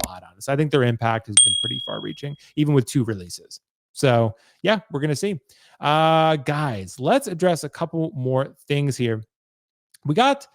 lot on it. So I think their impact has been pretty far reaching, even with 2 releases. So yeah, we're going to see. Guys, let's address a couple more things here. We got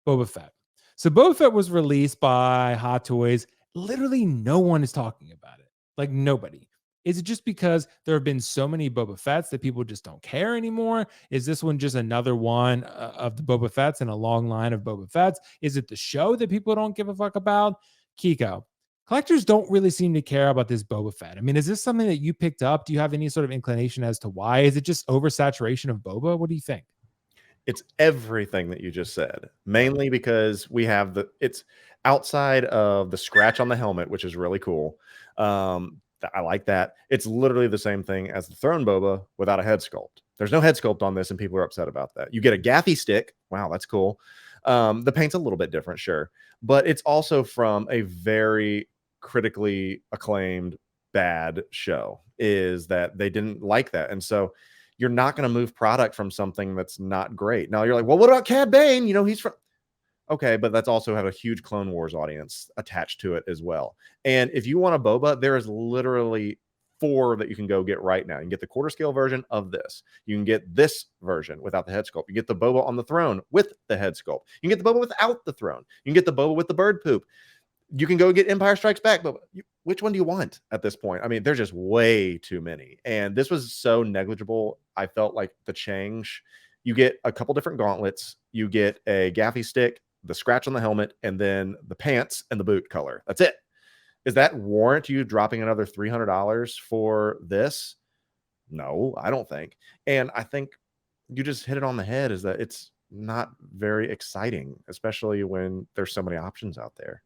Boba Fett. So Boba Fett was released by Hot Toys. Literally no one is talking about it. Like nobody. Is it just because there have been so many Boba Fetts that people just don't care anymore? Is this one just another one of the Boba Fetts in a long line of Boba Fetts? Is it the show that people don't give a fuck about? Kiko, collectors don't really seem to care about this Boba Fett. I mean, is this something that you picked up? Do you have any sort of inclination as to why? Is it just oversaturation of Boba? What do you think? It's everything that you just said, mainly because we have it's outside of the scratch on the helmet, which is really cool. I like that. It's literally the same thing as the Throne Boba without a head sculpt. There's no head sculpt on this, and people are upset about that. You get a gaffy stick. Wow, that's cool. The paint's a little bit different, sure, but it's also from a very critically acclaimed bad show. Is that they didn't like that, and so you're not going to move product from something that's not great. Now you're like, well, what about Cad Bane? You know, he's from. Okay, but that's also have a huge Clone Wars audience attached to it as well. And if you want a Boba, there is literally 4 that you can go get right now. You can get the quarter scale version of this. You can get this version without the head sculpt. You get the Boba on the throne with the head sculpt. You can get the Boba without the throne. You can get the Boba with the bird poop. You can go get Empire Strikes Back, but which one do you want at this point? I mean, there's just way too many. And this was so negligible. I felt like the change, you get a couple different gauntlets. You get a gaffy stick, the scratch on the helmet, and then the pants and the boot color. That's it. Is that warrant you dropping another $300 for this? No, I don't think. And I think you just hit it on the head, is that it's not very exciting, especially when there's so many options out there.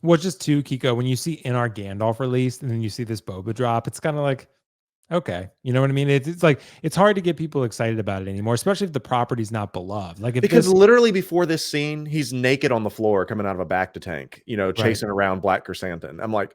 Well, just too, Kiko, when you see in our Gandalf released and then you see this Boba drop, it's kind of like, okay, you know what I mean? It's like it's hard to get people excited about it anymore, especially if the property's not beloved. Like because literally before this scene, he's naked on the floor coming out of a Bacta tank, you know, chasing around Black Chrysanthemum. I'm like,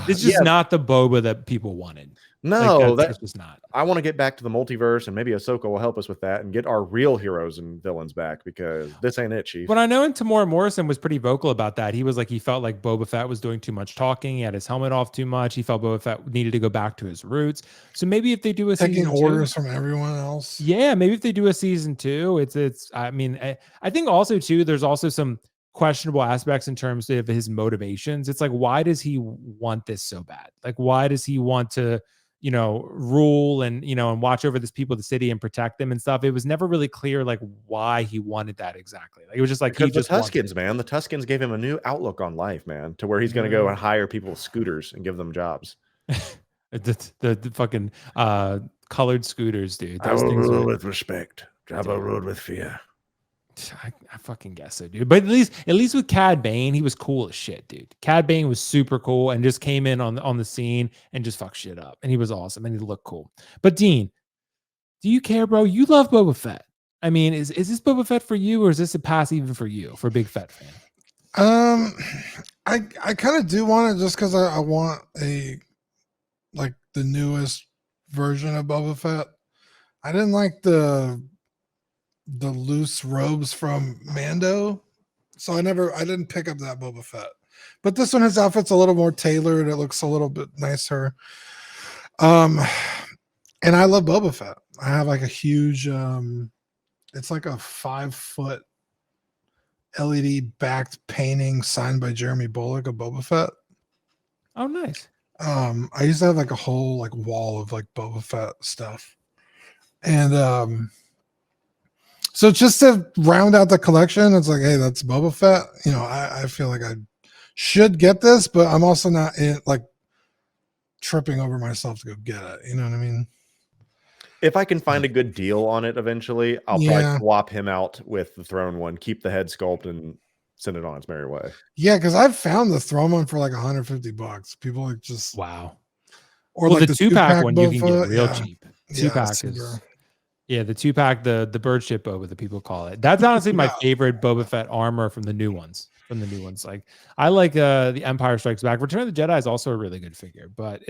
it's just not the Boba that people wanted. No, that's just not. I want to get back to the multiverse, and maybe Ahsoka will help us with that and get our real heroes and villains back, because this ain't it, Chief. But I know Tamora Morrison was pretty vocal about that. He was like, he felt like Boba Fett was doing too much talking. He had his helmet off too much. He felt Boba Fett needed to go back to his roots. So maybe if they do a taking season orders 2, from everyone else. Yeah, maybe if they do a season 2, it's. I mean, I think also too, there's also some questionable aspects in terms of his motivations. It's like, why does he want this so bad? Like, why does he want to, you know, rule and, you know, and watch over this people of the city and protect them and stuff? It was never really clear like why he wanted that exactly. Like, it was just like, because the Tuskens, man, the Tuskens gave him a new outlook on life, man, to where he's going to go and hire people with scooters and give them jobs. the fucking colored scooters, dude. Those things rule with respect. Jabba ruled with fear. I fucking guess so, dude. But at least with Cad Bane, he was cool as shit, dude. Cad Bane was super cool and just came in on the scene and just fucked shit up. And he was awesome and he looked cool. But Dean, do you care, bro? You love Boba Fett. I mean, is this Boba Fett for you, or is this a pass even for you, for a big Fett fan? I kind of do want it, just because I want the newest version of Boba Fett. I didn't like the loose robes from Mando, so I didn't pick up that Boba Fett. But this one, his outfit's a little more tailored. It looks a little bit nicer. And I love Boba Fett. I have like a huge it's like a 5-foot LED backed painting signed by Jeremy Bullock of Boba Fett. Oh, nice. I used to have like a whole like wall of like Boba Fett stuff. And so just to round out the collection, it's like, hey, that's Boba Fett. You know, I feel like I should get this, but I'm also not like tripping over myself to go get it. You know what I mean? If I can find a good deal on it eventually, I'll probably swap him out with the Throne one, keep the head sculpt, and send it on its merry way. Yeah, because I've found the Throne one for like $150. People like just wow. Or well, like the 2-pack one you can get real cheap. 2-pack is. Yeah, the 2-pack, the bird ship Boba that people call it. That's honestly my favorite Boba Fett armor from the new ones. Like, I like the Empire Strikes Back. Return of the Jedi is also a really good figure, but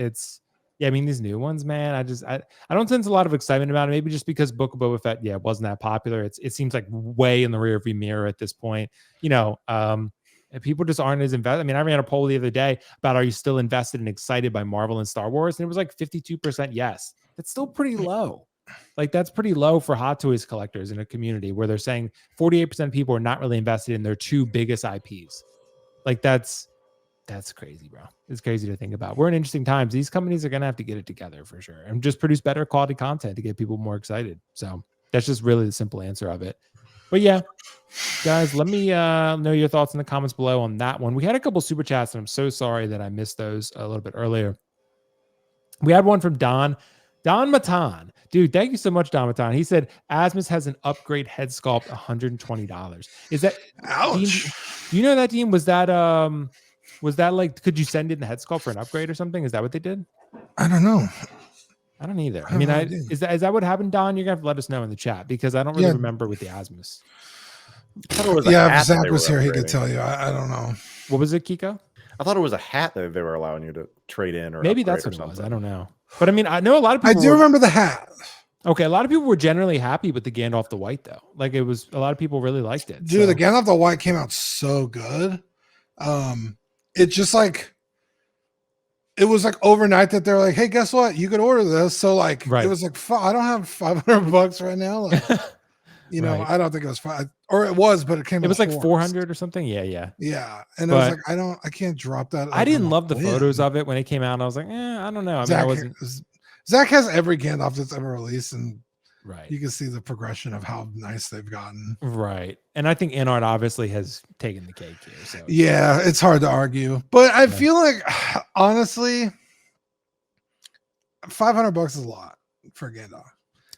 I mean, these new ones, man, I don't sense a lot of excitement about it. Maybe just because Book of Boba Fett, wasn't that popular. It seems like way in the rearview mirror at this point. You know, And people just aren't as invested. I mean, I ran a poll the other day about are you still invested and excited by Marvel and Star Wars? And it was like 52% yes. That's still pretty low. Like that's pretty low for Hot Toys collectors in a community where they're saying 48% of people are not really invested in their two biggest IPs. Like that's crazy, bro. It's crazy to think about. We're in interesting times. These companies are going to have to get it together for sure and just produce better quality content to get people more excited. So that's just really the simple answer of it. But yeah, guys, let me know your thoughts in the comments below on that one. We had a couple super chats, and I'm so sorry that I missed those a little bit earlier. We had one from Don Matan. Dude, thank you so much, Don Matan. He said Asmus has an upgrade head sculpt, $120. Is that Ouch. Dean, do you know that, Dean? Was that like, could you send in the head sculpt for an upgrade or something? Is that what they did? I don't know. I don't either. I mean, is that what happened, Don? You're gonna have to let us know in the chat because I don't really remember with the Asmus. If Zach was here, he could tell you. I don't know. What was it, Kiko? I thought it was a hat that they were allowing you to trade in, or maybe that's what it was. I don't know. But I mean, I know a lot of people. I do remember the hat. Okay, a lot of people were generally happy with the Gandalf the White, though. Like it was, a lot of people really liked it. Dude, the Gandalf the White came out so good. It just like, it was like overnight that they're like, hey, guess what? You could order this. So like, It was like, I don't have $500 right now. Like, you know, I don't think it was $500, or it was, but it came. It was like 400 or something. Yeah. And I was like, I can't drop that. I didn't love the photos of it when it came out. And I was like, I don't know. I mean, I wasn't. Zach has every Gandalf that's ever released, and you can see the progression of how nice they've gotten. Right. And I think InArt obviously has taken the cake here. So yeah, it's hard to argue. But I feel like, honestly, $500 is a lot for Gandalf.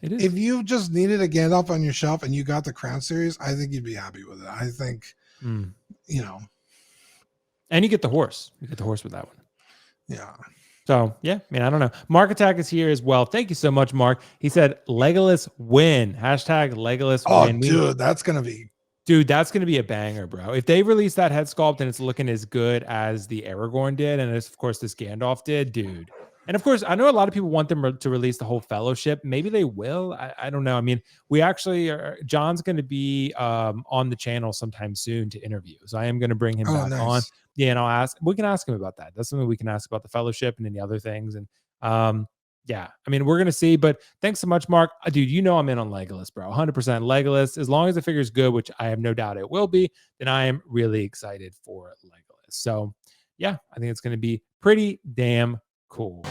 It is. If you just needed a Gandalf on your shelf and you got the Crown series, I think you'd be happy with it. I think, you know. And you get the horse. You get the horse with that one. Yeah. So, yeah, I mean, I don't know. Mark Attack is here as well. Thank you so much, Mark. He said, Legolas win. Hashtag Legolas win. Dude, that's going to be. Dude, that's going to be a banger, bro. If they release that head sculpt and it's looking as good as the Aragorn did, and as, of course, this Gandalf did, dude. And, of course, I know a lot of people want them to release the whole Fellowship. Maybe they will. I don't know. I mean, we actually are. John's going to be on the channel sometime soon to interview. So I am going to bring him back on. Yeah, and we can ask him about that. That's something we can ask about the Fellowship and any other things. And yeah, I mean, we're going to see, but thanks so much, Mark. Dude, you know I'm in on Legolas, bro. 100% Legolas. As long as the figure's good, which I have no doubt it will be, then I am really excited for Legolas. So yeah, I think it's going to be pretty damn cool.